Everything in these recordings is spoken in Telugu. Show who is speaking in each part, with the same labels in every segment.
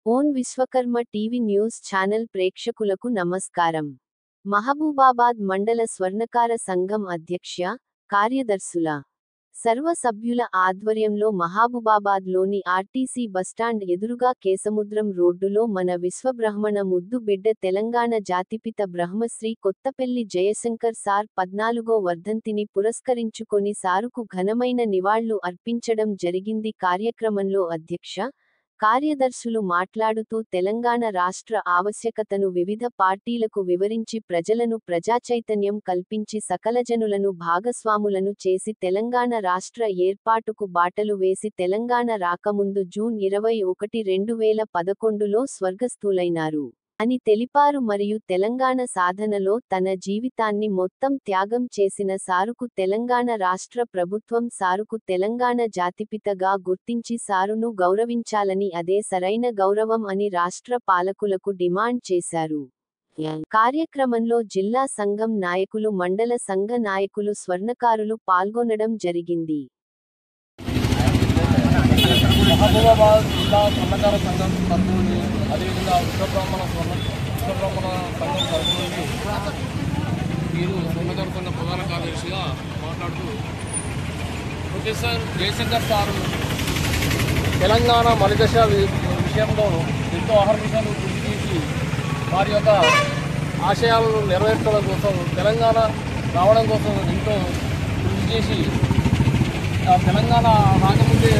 Speaker 1: Own Vishwakarma TV news channel ప్రేక్షకులకు నమస్కారం. మహబూబాబాద్ మండల స్వర్ణకార సంఘం అధ్యక్ష, కార్యదర్శుల, సర్వ సభ్యుల ఆధ్వర్యంలో మహబూబాబాద్లోని ఆర్టీసీ బస్టాండ్ ఎదురుగా కేసముద్రం రోడ్డులో మన విశ్వబ్రహ్మణ ముద్దు బిడ్డ తెలంగాణ జాతిపిత బ్రహ్మశ్రీ కొత్తపల్లి జయశంకర్ సార్ 14వ వర్ధంతిని పురస్కరించుకొని సారుకు ఘనమైన నివాళులు అర్పించడం జరిగింది. కార్యక్రమంలో అధ్యక్ష, కార్యదర్శులు మాట్లాడుతూ తెలంగాణ రాష్ట్ర ఆవశ్యకతను వివిధ పార్టీలకు వివరించి ప్రజలను ప్రజాచైతన్యం కల్పించి సకలజనులను భాగస్వాములను చేసి తెలంగాణ రాష్ట్ర ఏర్పాటుకు బాటలు వేసి తెలంగాణ రాకముందు జూన్ 21, 2011లో స్వర్గస్థులైనారు అని తెలిపారు. మరియు తెలంగాణ సాధనలో తన జీవితాన్ని మొత్తం త్యాగం చేసిన సారుకు తెలంగాణ రాష్ట్ర ప్రభుత్వం సారుకు తెలంగాణ జాతిపితగా గుర్తించి సారును గౌరవించాలని, అదే సరైన గౌరవం అని రాష్ట్ర పాలకులకు డిమాండ్ చేశారు. కార్యక్రమంలో జిల్లా సంఘం నాయకులు, మండల సంఘ నాయకులు, స్వర్ణకారులు పాల్గొనడం జరిగింది.
Speaker 2: మహబూబాబాద్ జిల్లా స్వర్ణకార సంఘం తరఫు నుండి, అదేవిధంగా విశ్వబ్రహ్మణ సంఘం తరఫు నుండి మీరు స్వర్ణకార సంఘ ప్రధాన కార్యదర్శిగా మాట్లాడుతూ, ప్రొఫెసర్ జయశంకర్ సారు తెలంగాణ మలిదశ విషయంలో ఎంతో అహర్నిశలు కృషి చేసి వారి యొక్క ఆశయాలను నెరవేర్చడం కోసం, తెలంగాణ రావడం కోసం ఎంతో కృషి చేసి తెలంగాణ రాకముందే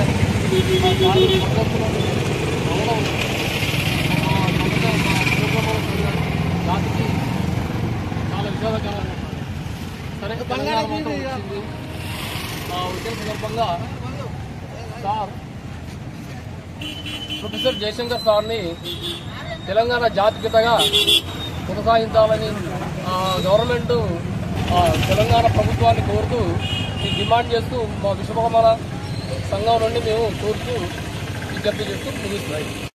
Speaker 2: జాతికి చాలా విషాదకరం. సరే, తెలంగాణ మొత్తం వచ్చింది. వచ్చే సందర్భంగా సార్ ప్రొఫెసర్ జయశంకర్ సార్ని తెలంగాణ జాతిపితగా కొనసాగించాలని గవర్నమెంట్ తెలంగాణ ప్రభుత్వాన్ని కోరుతూ డిమాండ్ చేస్తూ మా విశ్వబ్రహ్మణ సంఘం నుండి మేము కోరుతూ విజ్ఞప్తి చేస్తూ ముగిస్తున్నాయి.